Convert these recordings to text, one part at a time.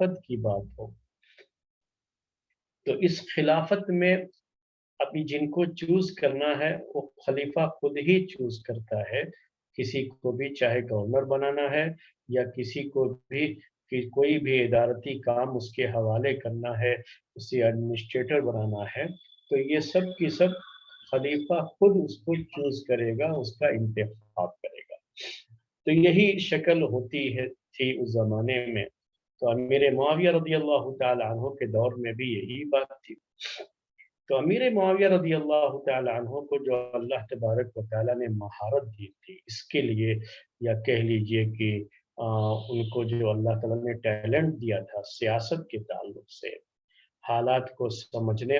خلافت کی بات ہو تو اس خلافت میں ابھی جن کو چوز کرنا ہے وہ خلیفہ خود ہی چوز کرتا ہے. کسی کو بھی چاہے گورنر بنانا ہے یا کسی کو بھی کہ کوئی بھی ادارتی کام اس کے حوالے کرنا ہے, اسے ایڈمنسٹریٹر بنانا ہے, تو یہ سب کی سب خلیفہ خود اس کو چوز کرے گا, اس کا انتخاب کرے گا. تو یہی شکل ہوتی ہے تھی اس زمانے میں. تو امیر معاویہ رضی اللہ تعالی عنہ کے دور میں بھی یہی بات تھی. تو امیر معاویہ رضی اللہ تعالی عنہ کو جو اللہ تبارک و تعالی نے مہارت دی تھی اس کے لیے, یا کہہ لیجئے کہ ان کو جو اللہ تعالی نے ٹیلنٹ دیا تھا سیاست کے تعلق سے, حالات کو سمجھنے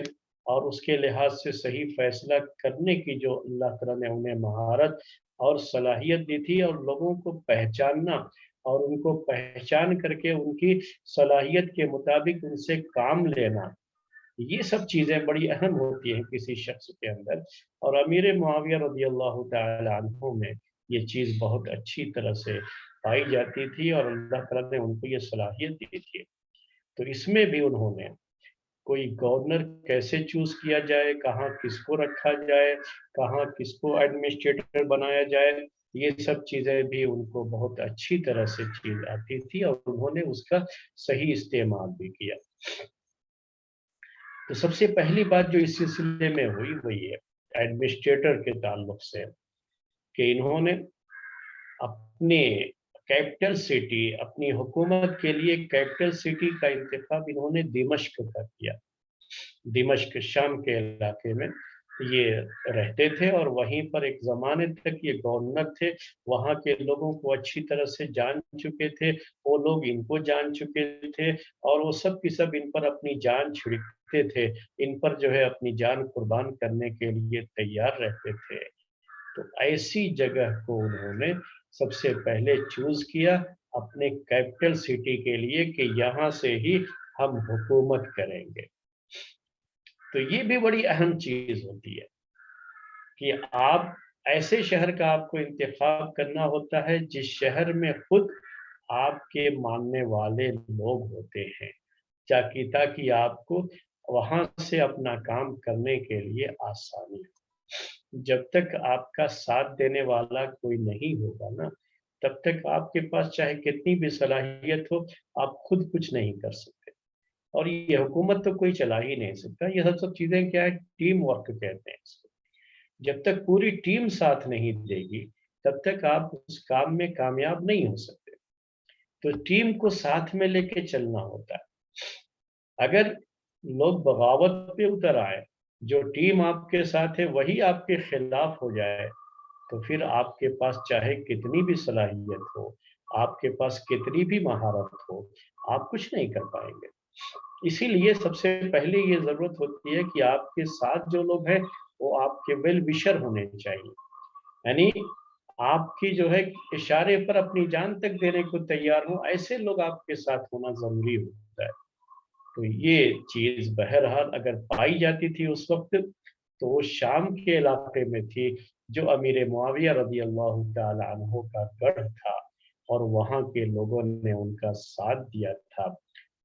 اور اس کے لحاظ سے صحیح فیصلہ کرنے کی جو اللہ تعالی نے انہیں مہارت اور صلاحیت دی تھی, اور لوگوں کو پہچاننا اور ان کو پہچان کر کے ان کی صلاحیت کے مطابق ان سے کام لینا, یہ سب چیزیں بڑی اہم ہوتی ہیں کسی شخص کے اندر. اور امیر معاویہ رضی اللہ تعالی عنہ میں یہ چیز بہت اچھی طرح سے پائی جاتی تھی اور اللہ تعالیٰ نے ان کو یہ صلاحیت دی تھی. تو اس میں بھی انہوں نے کوئی گورنر کیسے چوز کیا جائے, کہاں کس کو رکھا جائے, کہاں کس کو ایڈمنسٹریٹر بنایا جائے, یہ سب چیزیں بھی ان کو بہت اچھی طرح سے چیز آتی تھی اور انہوں نے اس کا صحیح استعمال بھی کیا. تو سب سے پہلی بات جو اس سلسلے میں ہوئی وہ یہ ایڈمنسٹریٹر کے تعلق سے کہ انہوں نے اپنے کیپٹل سٹی, اپنی حکومت کے لیے کیپٹل سٹی کا انتخاب انہوں نے دمشق کا کیا. دمشق شام کے علاقے میں یہ رہتے تھے اور وہیں پر ایک زمانے تک یہ گورنر تھے. وہاں کے لوگوں کو اچھی طرح سے جان چکے تھے, وہ لوگ ان کو جان چکے تھے اور وہ سب کی سب ان پر اپنی جان چھڑکتے تھے, ان پر جو ہے اپنی جان قربان کرنے کے لیے تیار رہتے تھے. تو ایسی جگہ کو انہوں نے سب سے پہلے چوز کیا اپنے کیپٹل سٹی کے لیے کہ یہاں سے ہی ہم حکومت کریں گے. تو یہ بھی بڑی اہم چیز ہوتی ہے کہ آپ ایسے شہر کا آپ کو انتخاب کرنا ہوتا ہے جس شہر میں خود آپ کے ماننے والے لوگ ہوتے ہیں, تاکہ آپ کو وہاں سے اپنا کام کرنے کے لیے آسانی ہو. جب تک آپ کا ساتھ دینے والا کوئی نہیں ہوگا نا, تب تک آپ کے پاس چاہے کتنی بھی صلاحیت ہو آپ خود کچھ نہیں کر سکتے. اور یہ حکومت تو کوئی چلا ہی نہیں سکتا. یہ سب چیزیں کیا ہے, ٹیم ورک کہتے ہیں اس کو. جب تک پوری ٹیم ساتھ نہیں دے گی تب تک آپ اس کام میں کامیاب نہیں ہو سکتے. تو ٹیم کو ساتھ میں لے کے چلنا ہوتا ہے. اگر لوگ بغاوت پہ اتر آئے, جو ٹیم آپ کے ساتھ ہے وہی آپ کے خلاف ہو جائے, تو پھر آپ کے پاس چاہے کتنی بھی صلاحیت ہو, آپ کے پاس کتنی بھی مہارت ہو, آپ کچھ نہیں کر پائیں گے. اسی لیے سب سے پہلے یہ ضرورت ہوتی ہے کہ آپ کے ساتھ جو لوگ ہیں وہ آپ کے ویل وشر ہونے چاہیے, یعنی آپ کی جو ہے اشارے پر اپنی جان تک دینے کو تیار ہوں, ایسے لوگ آپ کے ساتھ ہونا ضروری ہوتا ہے. تو یہ چیز بہرحال اگر پائی جاتی تھی اس وقت تو وہ شام کے علاقے میں تھی جو امیر معاویہ رضی اللہ تعالی عنہ کا گڑھ تھا, اور وہاں کے لوگوں نے ان کا ساتھ دیا تھا.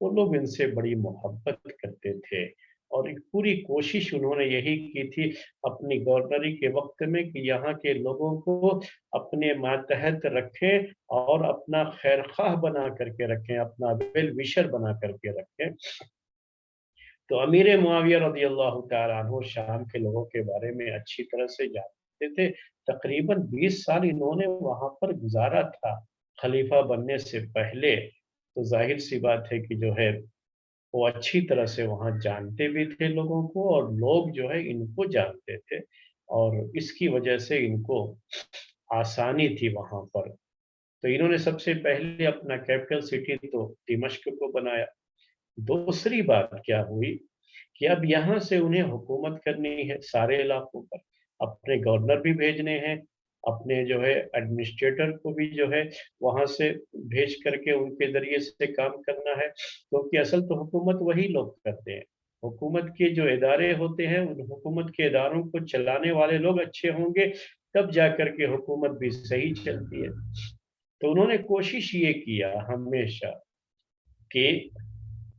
وہ لوگ ان سے بڑی محبت کرتے تھے اور ایک پوری کوشش انہوں نے یہی کی تھی اپنی گورنری کے وقت میں کہ یہاں کے لوگوں کو اپنے ماتحت رکھیں اور اپنا خیر خواہ بنا کر کے رکھیں, اپنا ویل وشر بنا کر کے رکھیں. تو امیر معاویہ رضی اللہ تعالیٰ عنہ شام کے لوگوں کے بارے میں اچھی طرح سے جانتے تھے. تقریباً 20 سال انہوں نے وہاں پر گزارا تھا خلیفہ بننے سے پہلے. تو ظاہر سی بات ہے کہ جو ہے وہ اچھی طرح سے وہاں جانتے بھی تھے لوگوں کو, اور لوگ جو ہے ان کو جانتے تھے, اور اس کی وجہ سے ان کو آسانی تھی وہاں پر. تو انہوں نے سب سے پہلے اپنا کیپٹل سٹی تو دمشق کو بنایا. دوسری بات کیا ہوئی کہ اب یہاں سے انہیں حکومت کرنی ہے سارے علاقوں پر, اپنے گورنر بھی بھیجنے ہیں, اپنے جو ہے ایڈمنسٹریٹر کو بھی جو ہے وہاں سے بھیج کر کے ان کے ذریعے سے کام کرنا ہے, کیونکہ اصل تو حکومت وہی لوگ کرتے ہیں. حکومت کے جو ادارے ہوتے ہیں ان حکومت کے اداروں کو چلانے والے لوگ اچھے ہوں گے تب جا کر کے حکومت بھی صحیح چلتی ہے. تو انہوں نے کوشش یہ کیا ہمیشہ کہ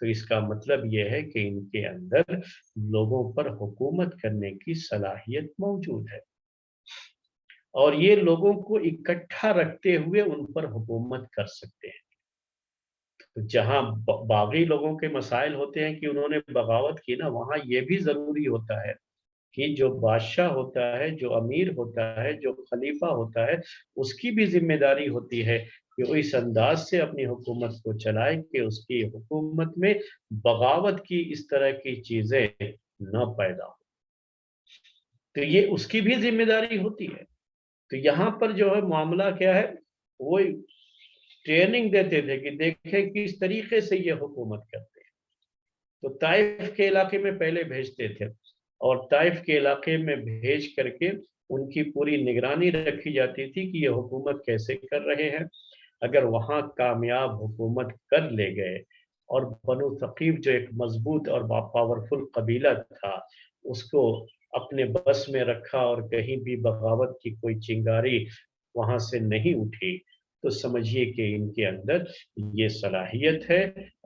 تو اس کا مطلب یہ ہے کہ ان کے اندر لوگوں پر حکومت کرنے کی صلاحیت موجود ہے، اور یہ لوگوں کو اکٹھا رکھتے ہوئے ان پر حکومت کر سکتے ہیں۔ تو جہاں باغی لوگوں کے مسائل ہوتے ہیں کہ انہوں نے بغاوت کی نا، وہاں یہ بھی ضروری ہوتا ہے کہ جو بادشاہ ہوتا ہے، جو امیر ہوتا ہے، جو خلیفہ ہوتا ہے، اس کی بھی ذمہ داری ہوتی ہے کہ وہ اس انداز سے اپنی حکومت کو چلائے کہ اس کی حکومت میں بغاوت کی اس طرح کی چیزیں نہ پیدا ہو۔ تو یہ اس کی بھی ذمہ داری ہوتی ہے۔ تو یہاں پر جو ہے معاملہ کیا ہے، وہ ٹریننگ دیتے تھے کہ دیکھیں کس طریقے سے یہ حکومت کرتے ہیں۔ تو طائف کے علاقے میں پہلے بھیجتے تھے، اور طائف کے علاقے میں بھیج کر کے ان کی پوری نگرانی رکھی جاتی تھی کہ یہ حکومت کیسے کر رہے ہیں۔ اگر وہاں کامیاب حکومت کر لے گئے، اور بنو ثقیف جو ایک مضبوط اور پاورفل قبیلہ تھا، اس کو اپنے بس میں رکھا اور کہیں بھی بغاوت کی کوئی چنگاری وہاں سے نہیں اٹھی، تو سمجھیے کہ ان کے اندر یہ صلاحیت ہے،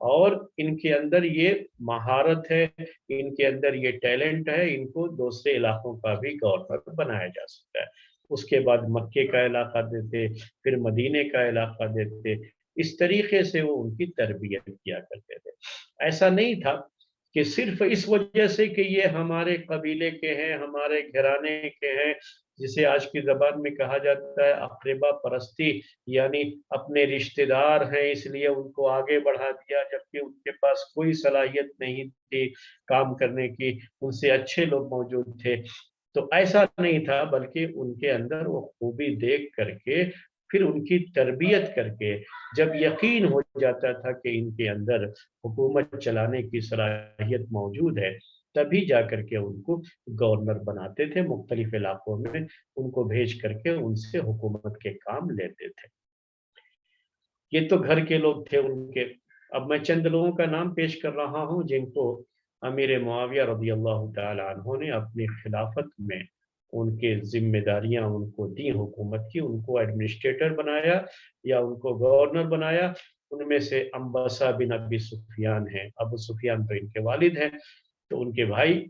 اور ان کے اندر یہ مہارت ہے، ان کے اندر یہ ٹیلنٹ ہے، ان کو دوسرے علاقوں کا بھی گورنر بنایا جا سکتا ہے۔ اس کے بعد مکے کا علاقہ دیتے، پھر مدینے کا علاقہ دیتے، اس طریقے سے وہ ان کی تربیت کیا کرتے تھے۔ ایسا نہیں تھا کہ صرف اس وجہ سے کہ یہ ہمارے قبیلے کے ہیں، ہمارے گھرانے کے ہیں، جسے آج کی زبان میں کہا جاتا ہے اقربا پرستی، یعنی اپنے رشتہ دار ہیں اس لیے ان کو آگے بڑھا دیا، جبکہ ان کے پاس کوئی صلاحیت نہیں تھی کام کرنے کی، ان سے اچھے لوگ موجود تھے۔ تو ایسا نہیں تھا، بلکہ ان کے اندر وہ خوبی دیکھ کر کے، پھر ان کی تربیت کر کے، جب یقین ہو جاتا تھا کہ ان کے اندر حکومت چلانے کی صلاحیت موجود ہے، تبھی جا کر کے ان کو گورنر بناتے تھے، مختلف علاقوں میں ان کو بھیج کر کے ان سے حکومت کے کام لیتے تھے۔ یہ تو گھر کے لوگ تھے ان کے۔ اب میں چند لوگوں کا نام پیش کر رہا ہوں جن کو امیر معاویہ رضی اللہ تعالی عنہ نے اپنی خلافت میں ان کے ذمہ داریاں ان کو دی حکومت کی، ان کو ایڈمنسٹریٹر بنایا یا ان کو گورنر بنایا۔ ان میں سے انبسا بن ابی سفیان ہیں، ابو سفیان تو ان کے والد ہیں، تو ان کے بھائی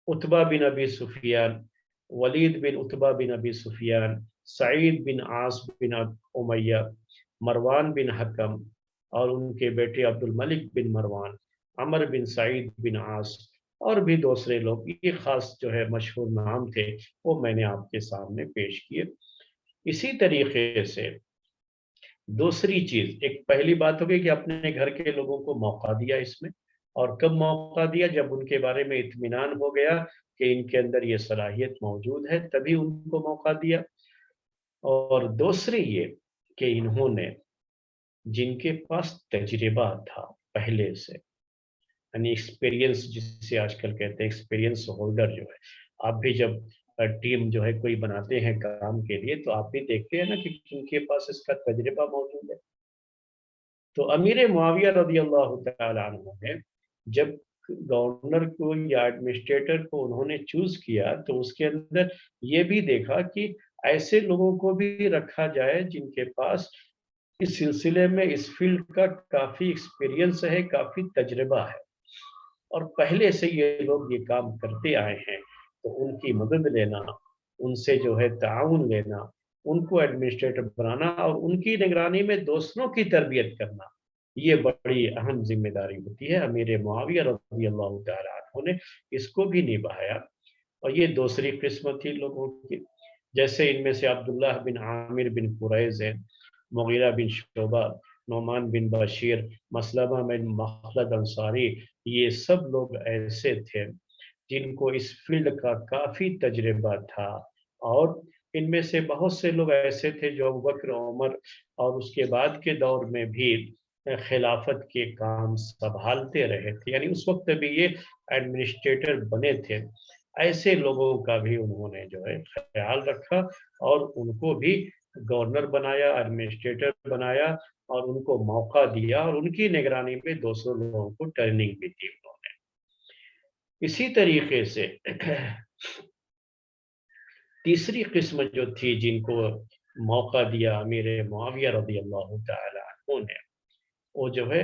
عتبہ بن ابی سفیان، ولید بن عتبہ بن ابی سفیان، سعید بن عاص بن امیہ، مروان بن حکم، اور ان کے بیٹے عبد الملک بن مروان، عمر بن سعید بن عاص، اور بھی دوسرے لوگ۔ یہ خاص جو ہے مشہور نام تھے، وہ میں نے آپ کے سامنے پیش کیے۔ اسی طریقے سے دوسری چیز، ایک پہلی بات ہو گئی کہ اپنے گھر کے لوگوں کو موقع دیا اس میں، اور کب موقع دیا؟ جب ان کے بارے میں اطمینان ہو گیا کہ ان کے اندر یہ صلاحیت موجود ہے، تبھی ان کو موقع دیا۔ اور دوسری یہ کہ انہوں نے جن کے پاس تجربہ تھا پہلے سے، یعنی ایکسپیرینس جسے آج کل کہتے ہیں، ایکسپیرینس ہولڈر جو ہے، آپ بھی جب ٹیم جو ہے کوئی بناتے ہیں کام کے لیے، تو آپ بھی دیکھتے ہیں نا کہ جن کے پاس اس کا تجربہ موجود ہے۔ تو امیر معاویہ رضی اللہ تعالی عنہ نے جب گورنر کو یا ایڈمنسٹریٹر کو انہوں نے چوز کیا، تو اس کے اندر یہ بھی دیکھا کہ ایسے لوگوں کو بھی رکھا جائے جن کے پاس اس سلسلے میں، اس فیلڈ کا کافی ایکسپیرینس ہے، کافی تجربہ ہے، اور پہلے سے یہ لوگ یہ کام کرتے آئے ہیں۔ تو ان کی مدد لینا، ان سے جو ہے تعاون لینا، ان کو ایڈمنسٹریٹر بنانا، اور ان کی نگرانی میں دوسروں کی تربیت کرنا، یہ بڑی اہم ذمہ داری ہوتی ہے۔ امیر معاویہ رضی اللہ تعالی عنہ نے اس کو بھی نبھایا، اور یہ دوسری قسم تھی لوگوں کی۔ جیسے ان میں سے عبداللہ بن عامر بن قریظ ہیں، مغیرہ بن شعبہ، نعمان بن بشیر، مسلمہ بن مخلد انصاری، یہ سب لوگ ایسے تھے جن کو اس فیلڈ کا کافی تجربہ تھا۔ اور ان میں سے بہت سے لوگ ایسے تھے جو ابوبکر، عمر اور اس کے بعد کے دور میں بھی خلافت کے کام سنبھالتے رہے تھے، یعنی اس وقت بھی یہ ایڈمنسٹریٹر بنے تھے۔ ایسے لوگوں کا بھی انہوں نے جو ہے خیال رکھا، اور ان کو بھی گورنر بنایا، ایڈمنسٹریٹر بنایا، اور ان کو موقع دیا، اور ان کی نگرانی میں دوسروں لوگوں کو ٹریننگ بھی دی انہوں نے۔ اسی طریقے سے تیسری قسم جو تھی جن کو موقع دیا امیر معاویہ رضی اللہ تعالی عنہ نے، وہ جو ہے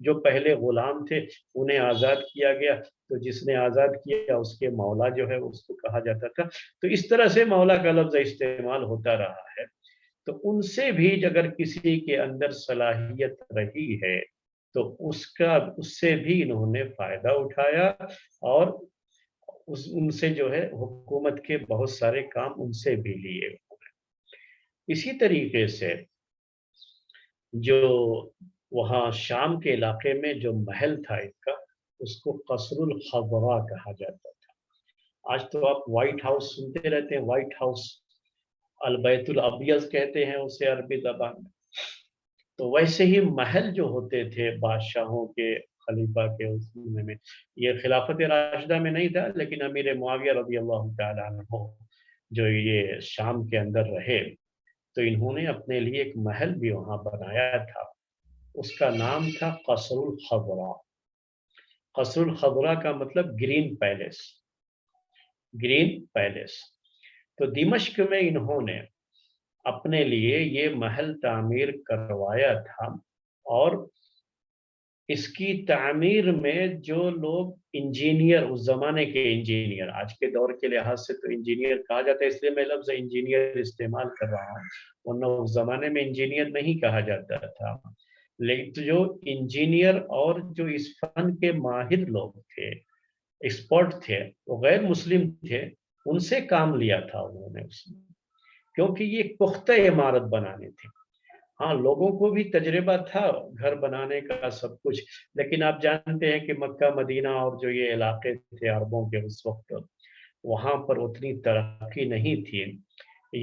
جو پہلے غلام تھے انہیں آزاد کیا گیا، تو جس نے آزاد کیا اس کے مولا جو ہے اس کو کہا جاتا تھا۔ تو اس طرح سے مولا کا لفظ استعمال ہوتا رہا ہے۔ تو ان سے بھی اگر کسی کے اندر صلاحیت رہی ہے تو اس سے بھی انہوں نے فائدہ اٹھایا، اور ان سے جو ہے حکومت کے بہت سارے کام ان سے بھی لیے۔ اسی طریقے سے جو وہاں شام کے علاقے میں جو محل تھا ان کا، اس کو قصر الخضراء کہا جاتا تھا۔ آج تو آپ وائٹ ہاؤس سنتے رہتے ہیں، وائٹ ہاؤس، البیت الابیض کہتے ہیں اسے عربی زبان میں۔ تو ویسے ہی محل جو ہوتے تھے بادشاہوں کے، خلیفہ کے، اس میں یہ خلافت راشدہ میں نہیں تھا، لیکن امیر معاویہ رضی اللہ تعالیٰ عنہ جو یہ شام کے اندر رہے تو انہوں نے اپنے لیے ایک محل بھی وہاں بنایا تھا، اس کا نام تھا قصر الخضراء۔ قصر الخضراء کا مطلب گرین پیلیس، گرین پیلیس۔ تو دمشق میں انہوں نے اپنے لیے یہ محل تعمیر کروایا تھا، اور اس کی تعمیر میں جو لوگ انجینئر، اس زمانے کے انجینئر، آج کے دور کے لحاظ سے تو انجینئر کہا جاتا ہے، اس لیے میں لفظ انجینئر استعمال کر رہا ہوں، ورنہ اس زمانے میں انجینئر نہیں کہا جاتا تھا، لیکن جو انجینئر اور جو اس فن کے ماہر لوگ تھے، ایکسپرٹ تھے، وہ غیر مسلم تھے، ان سے کام لیا تھا انہوں نے اس میں، کیونکہ یہ پختہ عمارت بنانے تھے۔ ہاں، لوگوں کو بھی تجربہ تھا گھر بنانے کا سب کچھ، لیکن آپ جانتے ہیں کہ مکہ مدینہ اور جو یہ علاقے تھے عربوں کے اس وقت، وہاں پر اتنی ترقی نہیں تھی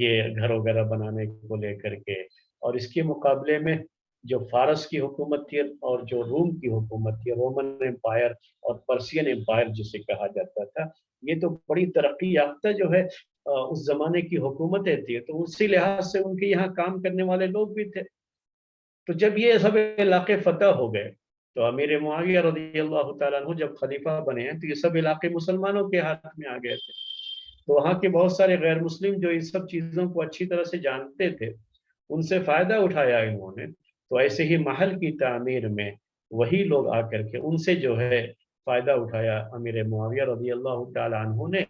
یہ گھر وغیرہ بنانے کو لے کر کے، اور اس کے مقابلے میں جو فارس کی حکومت تھی اور جو روم کی حکومت تھی، رومن امپائر اور پرسین امپائر جسے کہا جاتا تھا، یہ تو بڑی ترقی یافتہ جو ہے اس زمانے کی حکومتیں تھی، تو اسی لحاظ سے ان کے یہاں کام کرنے والے لوگ بھی تھے۔ تو جب یہ سب علاقے فتح ہو گئے تو امیر معاویہ رضی اللہ تعالیٰ عنہ جب خلیفہ بنے ہیں تو یہ سب علاقے مسلمانوں کے ہاتھ میں آ گئے تھے، تو وہاں کے بہت سارے غیر مسلم جو اس سب چیزوں کو اچھی طرح سے جانتے تھے، ان سے فائدہ اٹھایا انہوں نے۔ تو ایسے ہی محل کی تعمیر میں وہی لوگ آ کر کے ان سے جو ہے فائدہ اٹھایا امیر معاویہ رضی اللہ تعالیٰ عنہ نے،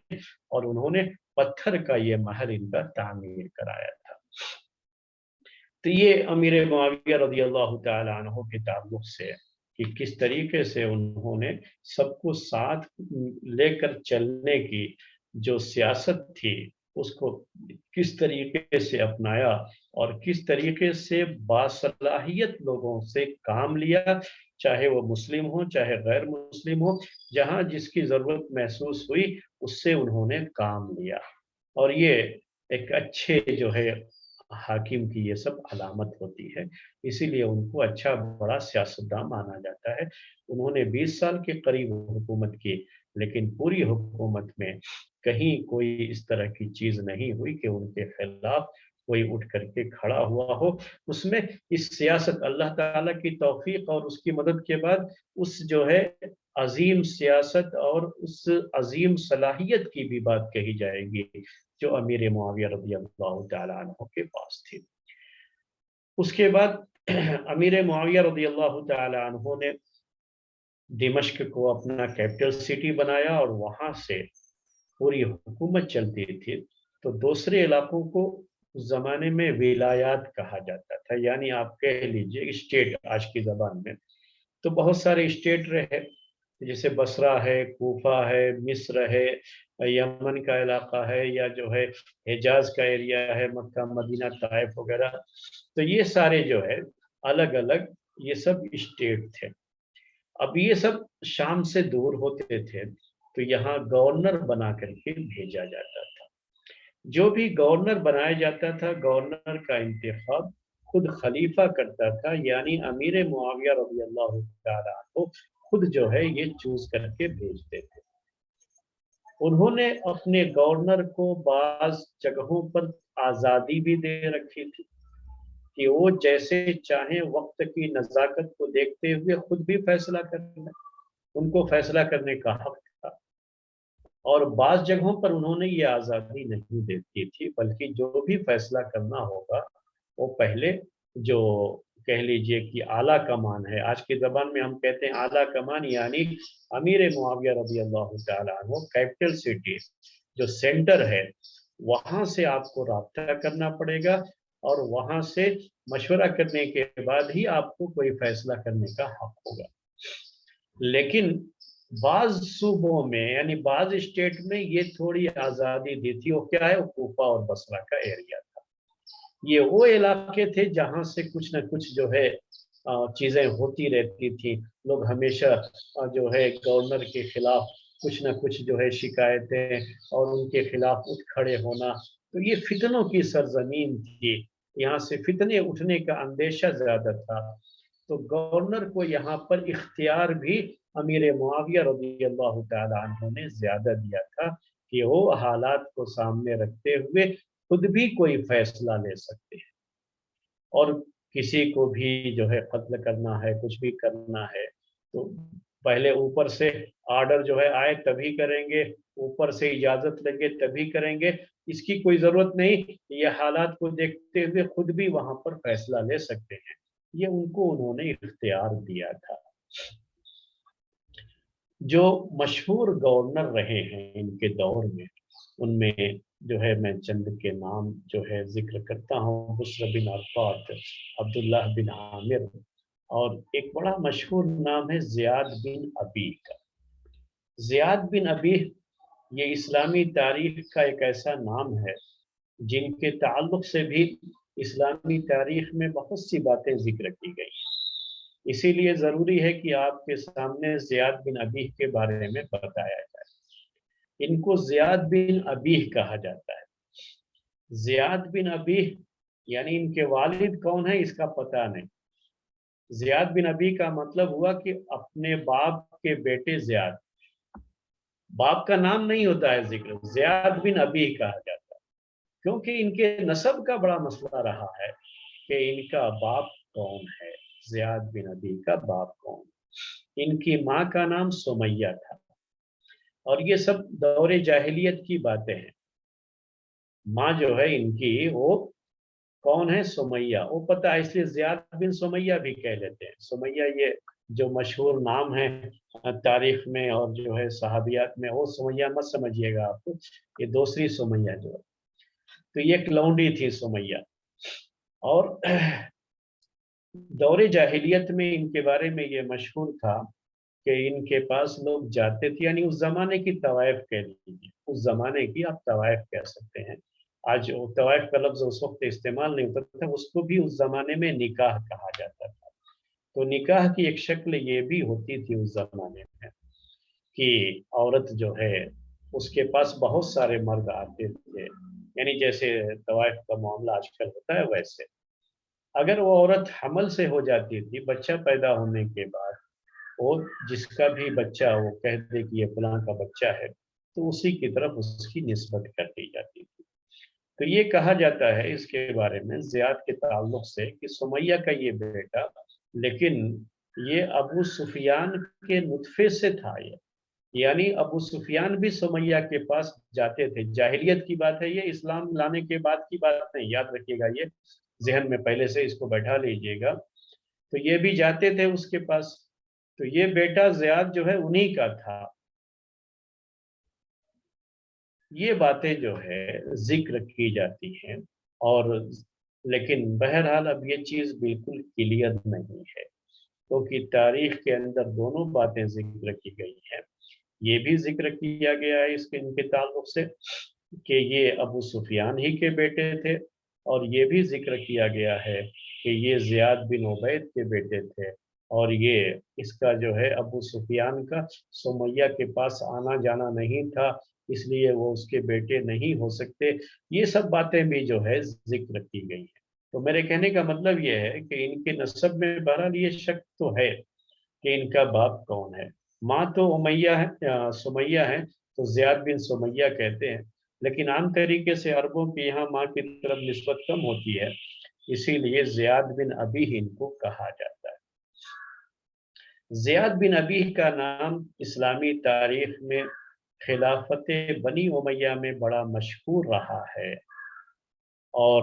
اور انہوں نے پتھر کا یہ محل ان کا تعمیر کرایا تھا۔ تو یہ امیر معاویہ رضی اللہ تعالیٰ عنہ کے تعلق سے کہ کس طریقے سے انہوں نے سب کو ساتھ لے کر چلنے کی جو سیاست تھی اس کو کس طریقے سے اپنایا، اور کس طریقے سے باصلاحیت لوگوں سے کام لیا، چاہے وہ مسلم ہو چاہے غیر مسلم ہو، جہاں جس کی ضرورت محسوس ہوئی اس سے انہوں نے کام لیا، اور یہ ایک اچھے جو ہے حاکم کی یہ سب علامت ہوتی ہے، اسی لیے ان کو اچھا بڑا سیاستداں مانا جاتا ہے۔ انہوں نے 20 سال کے قریب حکومت کی، لیکن پوری حکومت میں کہیں کوئی اس طرح کی چیز نہیں ہوئی کہ ان کے خلاف کوئی اٹھ کر کے کھڑا ہوا ہو۔ اس میں اس سیاست اللہ تعالیٰ کی توفیق اور اس کی مدد کے بعد اس جو ہے عظیم سیاست اور اس عظیم صلاحیت کی بھی بات کہی جائے گی جو امیر معاویہ رضی اللہ تعالیٰ عنہ کے پاس تھی۔ اس کے بعد امیر معاویہ رضی اللہ تعالیٰ عنہ نے دمشق کو اپنا کیپٹل سٹی بنایا، اور وہاں سے پوری حکومت چلتی تھی۔ تو دوسرے علاقوں کو اس زمانے میں ولایات کہا جاتا تھا، یعنی آپ کہہ لیجئے اسٹیٹ آج کی زبان میں۔ تو بہت سارے اسٹیٹ رہے، جیسے بصرہ ہے، کوفہ ہے، مصر ہے، یمن کا علاقہ ہے، یا جو ہے حجاز کا ایریا ہے، مکہ مدینہ طائف وغیرہ، تو یہ سارے جو ہے الگ الگ یہ سب اسٹیٹ تھے۔ اب یہ سب شام سے دور ہوتے تھے تو یہاں گورنر بنا کر کے بھیجا جاتا تھا۔ جو بھی گورنر بنایا جاتا تھا، گورنر کا انتخاب خود خلیفہ کرتا تھا، یعنی امیر معاویہ رضی اللہ تعالیٰ عنہ خود جو ہے یہ چوز کر کے بھیجتے تھے۔ انہوں نے اپنے گورنر کو بعض جگہوں پر آزادی بھی دے رکھی تھی کہ وہ جیسے چاہیں وقت کی نزاکت کو دیکھتے ہوئے خود بھی فیصلہ کرنا، ان کو فیصلہ کرنے کا حق تھا۔ اور بعض جگہوں پر انہوں نے یہ آزادی نہیں دیتی تھی، بلکہ جو بھی فیصلہ کرنا ہوگا وہ پہلے جو کہہ لیجئے کہ اعلیٰ کمان ہے. آج کی زبان میں ہم کہتے ہیں اعلیٰ کمان، یعنی امیر معاویہ رضی اللہ تعالیٰ عنہ کیپٹل سٹی جو سینٹر ہے وہاں سے آپ کو رابطہ کرنا پڑے گا، اور وہاں سے مشورہ کرنے کے بعد ہی آپ کو کوئی فیصلہ کرنے کا حق ہوگا. لیکن بعض صوبوں میں یعنی بعض اسٹیٹ میں یہ تھوڑی آزادی دی تھی. وہ کیا ہے؟ وہ کوفہ اور بصرہ کا ایریا تھا. یہ وہ علاقے تھے جہاں سے کچھ نہ کچھ جو ہے چیزیں ہوتی رہتی تھیں. لوگ ہمیشہ جو ہے گورنر کے خلاف کچھ نہ کچھ جو ہے شکایتیں اور ان کے خلاف اٹھ کھڑے ہونا. تو یہ فتنوں کی سرزمین تھی، یہاں سے فتنے اٹھنے کا اندیشہ زیادہ تھا. تو گورنر کو یہاں پر اختیار بھی امیر معاویہ رضی اللہ تعالیٰ عنہ نے زیادہ دیا تھا کہ وہ حالات کو سامنے رکھتے ہوئے خود بھی کوئی فیصلہ لے سکتے ہیں. اور کسی کو بھی جو ہے قتل کرنا ہے، کچھ بھی کرنا ہے، تو پہلے اوپر سے آرڈر جو ہے آئے تبھی کریں گے، اوپر سے اجازت لگے تبھی کریں گے. اس کی کوئی ضرورت نہیں. یہ حالات کو دیکھتے ہوئے خود بھی وہاں پر فیصلہ لے سکتے ہیں. یہ ان کو انہوں نے اختیار دیا تھا. جو مشہور گورنر رہے ہیں ان کے دور میں، ان میں جو ہے میں چند کے نام جو ہے ذکر کرتا ہوں. بشر بن عرفات، عبداللہ بن عامر، اور ایک بڑا مشہور نام ہے زیاد بن ابی کا. زیاد بن ابی یہ اسلامی تاریخ کا ایک ایسا نام ہے جن کے تعلق سے بھی اسلامی تاریخ میں بہت سی باتیں ذکر کی گئی ہیں. اسی لیے ضروری ہے کہ آپ کے سامنے زیاد بن ابی کے بارے میں بتایا جائے. ان کو زیاد بن ابی کہا جاتا ہے. زیاد بن ابی یعنی ان کے والد کون ہیں اس کا پتہ نہیں. زیاد بن ابی کا مطلب ہوا کہ اپنے باپ کے بیٹے زیاد. باپ کا نام نہیں ہوتا ہے ذکر، زیاد بن ابی کہا جاتا ہے، کیونکہ ان کے نسب کا بڑا مسئلہ رہا ہے کہ ان کا باپ کون ہے. زیاد بن ابی کا باپ کون؟ ان کی ماں کا نام سمیہ تھا. اور یہ سب دور جاہلیت کی باتیں ہیں. ماں جو ہے ان کی وہ کون ہے؟ سمیہ. وہ پتہ ہے، اس لیے زیاد بن سمیہ بھی کہہ لیتے ہیں. سمیہ یہ جو مشہور نام ہے تاریخ میں اور جو ہے صحابیات میں، وہ سمیہ مت سمجھیے گا آپ کو، یہ دوسری سمیہ جو ہے. تو یہ ایک لونڈی تھی سمیہ. اور دور جاہلیت میں ان کے بارے میں یہ مشہور تھا کہ ان کے پاس لوگ جاتے تھے، یعنی اس زمانے کی طوائف کہہ لیجیے، اس زمانے کی آپ طوائف کہہ سکتے ہیں. آج طوائف کا لفظ اس وقت استعمال نہیں ہوتا تھا، اس کو بھی اس زمانے میں نکاح کہا جاتا تھا. تو نکاح کی ایک شکل یہ بھی ہوتی تھی اس زمانے میں کہ عورت جو ہے اس کے پاس بہت سارے مرد آتے تھے، یعنی جیسے طوائف کا معاملہ آج کل ہوتا ہے ویسے. اگر وہ عورت حمل سے ہو جاتی تھی، بچہ پیدا ہونے کے بعد، اور جس کا بھی بچہ وہ کہہ دے کہ یہ فلاں کا بچہ ہے، تو اسی کی طرف اس کی نسبت کر دی جاتی تھی. تو یہ کہا جاتا ہے اس کے بارے میں زیاد کے تعلق سے کہ سمیہ کا یہ بیٹا، لیکن یہ ابو سفیان کے نطفے سے تھا. یہ یعنی ابو سفیان بھی سمیہ کے پاس جاتے تھے. جاہلیت کی بات ہے یہ، اسلام لانے کے بعد کی بات نہیں، یاد رکھیے گا، یہ ذہن میں پہلے سے اس کو بیٹھا لیجئے گا. تو یہ بھی جاتے تھے اس کے پاس. تو یہ بیٹا زیاد جو ہے انہی کا تھا. یہ باتیں جو ہے ذکر کی جاتی ہیں، اور لیکن بہرحال اب یہ چیز بالکل کلیئر نہیں ہے، کیونکہ تاریخ کے اندر دونوں باتیں ذکر کی گئی ہیں. یہ بھی ذکر کیا گیا ہے اس کے ان کے تعلق سے کہ یہ ابو سفیان ہی کے بیٹے تھے، اور یہ بھی ذکر کیا گیا ہے کہ یہ زیاد بن عبید کے بیٹے تھے، اور یہ اس کا جو ہے ابو سفیان کا سمیہ کے پاس آنا جانا نہیں تھا، اس لیے وہ اس کے بیٹے نہیں ہو سکتے. یہ سب باتیں بھی جو ہے ذکر کی گئی ہیں. تو میرے کہنے کا مطلب یہ ہے کہ ان کے نسب میں بہرحال یہ شک تو ہے کہ ان کا باپ کون ہے. ماں تو امیہ ہے، سمیہ ہے، تو زیاد بن سمیہ کہتے ہیں. لیکن عام طریقے سے عربوں کے یہاں ماں کی طرف نسبت کم ہوتی ہے، اسی لیے زیاد بن ابی ان کو کہا جاتا ہے. زیاد بن ابی کا نام اسلامی تاریخ میں خلافت بنی امیہ میں بڑا مشہور رہا ہے، اور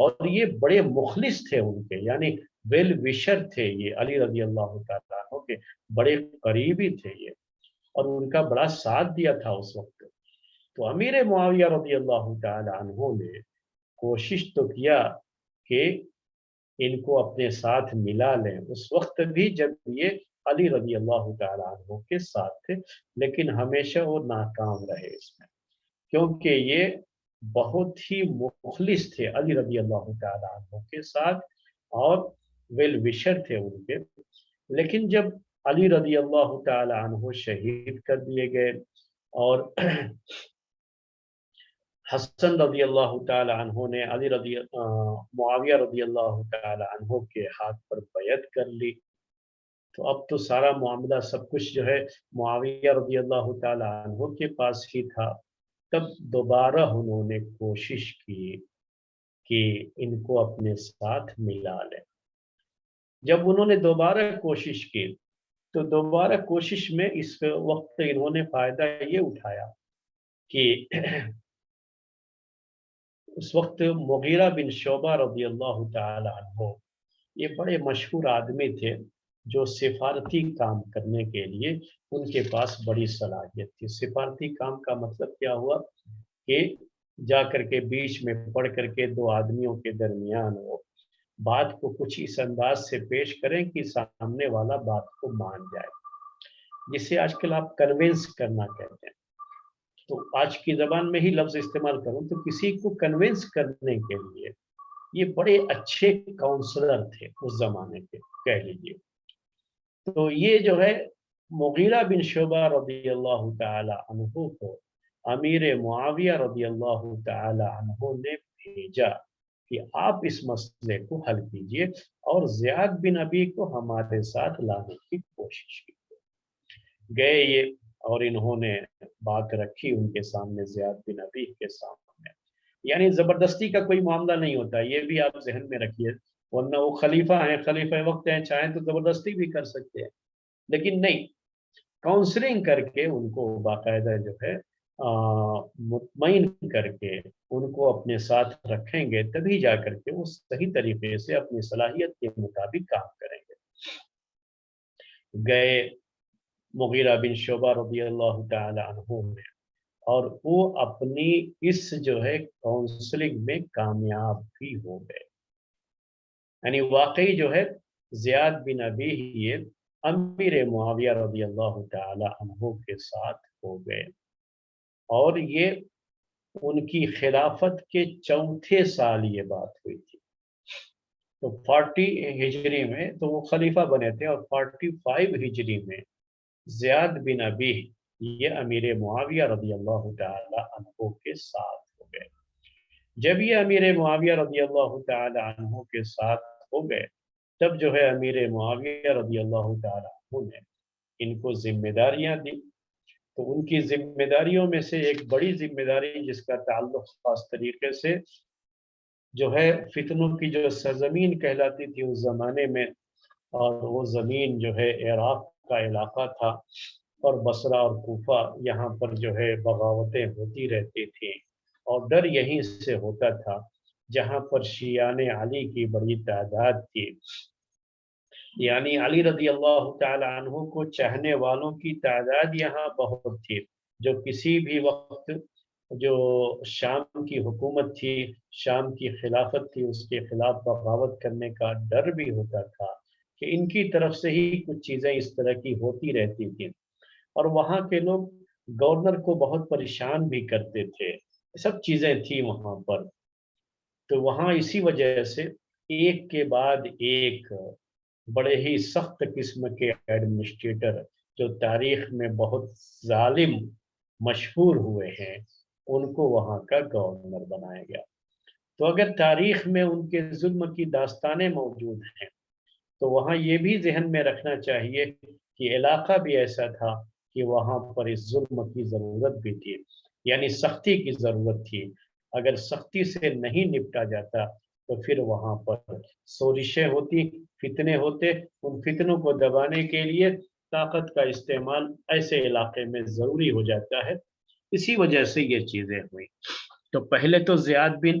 اور یہ بڑے مخلص تھے ان کے، یعنی ویل وشر تھے یہ علی رضی اللہ تعالیٰ عنہ کے، بڑے قریبی تھے یہ، اور ان کا بڑا ساتھ دیا تھا اس وقت۔ تو امیر معاویہ رضی اللہ تعالیٰ عنہ نے کوشش تو کیا کہ ان کو اپنے ساتھ ملا لیں، اس وقت بھی جب یہ علی رضی اللہ تعالیٰ عنہ کے ساتھ تھے، لیکن ہمیشہ وہ ناکام رہے اس میں، کیونکہ یہ بہت ہی مخلص تھے علی رضی اللہ تعالیٰ عنہ کے ساتھ، اور ویل وشر تھے ان کے۔ لیکن جب علی رضی اللہ تعالیٰ عنہ شہید کر دیے گئے، اور حسن رضی اللہ تعالی عنہ نے معاویہ رضی اللہ تعالی عنہ کے ہاتھ پر بیعت کر لی، تو اب تو سارا معاملہ سب کچھ جو ہے معاویہ رضی اللہ تعالی عنہ کے پاس ہی تھا۔ تب دوبارہ انہوں نے کوشش کی کہ ان کو اپنے ساتھ ملا لیں۔ جب انہوں نے دوبارہ کوشش کی تو دوبارہ کوشش میں اس وقت انہوں نے فائدہ یہ اٹھایا کہ اس وقت مغیرہ بن شعبہ رضی اللہ تعالی عنہ یہ بڑے مشہور آدمی تھے، جو سفارتی کام کرنے کے لیے ان کے پاس بڑی صلاحیت تھی۔ سفارتی کام کا مطلب کیا ہوا کہ جا کر کے بیچ میں پڑھ کر کے دو آدمیوں کے درمیان وہ بات کو کچھ اس انداز سے پیش کریں کہ سامنے والا بات کو مان جائے، جسے آج کل آپ کنونس کرنا کہتے ہیں۔ تو آج کی زبان میں ہی لفظ استعمال کروں تو کسی کو کنونس کرنے کے لیے یہ بڑے اچھے کاؤنسلر تھے اس زمانے کے، کہہ لیجیے۔ تو یہ جو ہے مغیرہ بن شعبہ رضی اللہ تعالی عنہ کو امیر معاویہ رضی اللہ تعالی عنہ نے بھیجا کہ آپ اس مسئلے کو حل کیجئے، اور زیاد بن ابی کو ہمارے ساتھ لانے کی کوشش کی۔ گئے یہ، اور انہوں نے بات رکھی ان کے سامنے، زیاد بن ابی کے سامنے۔ یعنی زبردستی کا کوئی معاملہ نہیں ہوتا، یہ بھی آپ ذہن میں رکھیے، ورنہ وہ خلیفہ ہیں، خلیفہ وقت ہیں، چاہیں تو زبردستی بھی کر سکتے ہیں، لیکن نہیں، کاؤنسلنگ کر کے ان کو باقاعدہ جو ہے مطمئن کر کے ان کو اپنے ساتھ رکھیں گے، تبھی جا کر کے وہ صحیح طریقے سے اپنی صلاحیت کے مطابق کام کریں گے۔ گئے مغیرہ بن شعبہ رضی اللہ تعالی عنہ نے، اور وہ اپنی اس جو ہے کاؤنسلنگ میں کامیاب بھی ہو گئے، یعنی واقعی جو ہے زیاد بن ابی یہ امیر معاویہ رضی اللہ تعالی عنہ کے ساتھ ہو گئے، اور یہ ان کی خلافت کے چوتھے سال یہ بات ہوئی تھی۔ تو 40 ہجری میں تو وہ خلیفہ بنے تھے، اور 45 ہجری میں زیاد بن ابی یہ امیر معاویہ رضی اللہ تعالی عنہ کے ساتھ ہو گئے۔ جب یہ امیر معاویہ رضی اللہ تعالی عنہ کے ساتھ ہو گئے، تب جو ہے امیر معاویہ رضی اللہ تعالی عنہ نے ان کو ذمہ داریاں دی۔ تو ان کی ذمہ داریوں میں سے ایک بڑی ذمہ داری، جس کا تعلق خاص طریقے سے جو ہے فتنوں کی جو سرزمین کہلاتی تھی اس زمانے میں، اور وہ زمین جو ہے عراق کا علاقہ تھا، اور بصرہ اور کوفہ، یہاں پر جو ہے بغاوتیں ہوتی رہتی تھیں، اور ڈر یہیں سے ہوتا تھا، جہاں پر شیعان علی کی بڑی تعداد تھی، یعنی علی رضی اللہ تعالی عنہ کو چاہنے والوں کی تعداد یہاں بہت تھی، جو کسی بھی وقت جو شام کی حکومت تھی، شام کی خلافت تھی، اس کے خلاف بغاوت کرنے کا ڈر بھی ہوتا تھا کہ ان کی طرف سے ہی کچھ چیزیں اس طرح کی ہوتی رہتی تھیں، اور وہاں کے لوگ گورنر کو بہت پریشان بھی کرتے تھے، سب چیزیں تھیں وہاں پر۔ تو وہاں اسی وجہ سے ایک کے بعد ایک بڑے ہی سخت قسم کے ایڈمنسٹریٹر، جو تاریخ میں بہت ظالم مشہور ہوئے ہیں، ان کو وہاں کا گورنر بنایا گیا۔ تو اگر تاریخ میں ان کے ظلم کی داستانیں موجود ہیں، تو وہاں یہ بھی ذہن میں رکھنا چاہیے کہ علاقہ بھی ایسا تھا کہ وہاں پر اس ظلم کی ضرورت بھی تھی، یعنی سختی کی ضرورت تھی۔ اگر سختی سے نہیں نپٹا جاتا تو پھر وہاں پر سورشیں ہوتی، فتنے ہوتے، ان فتنوں کو دبانے کے لیے طاقت کا استعمال ایسے علاقے میں ضروری ہو جاتا ہے، اسی وجہ سے یہ چیزیں ہوئی۔ تو پہلے تو زیاد بن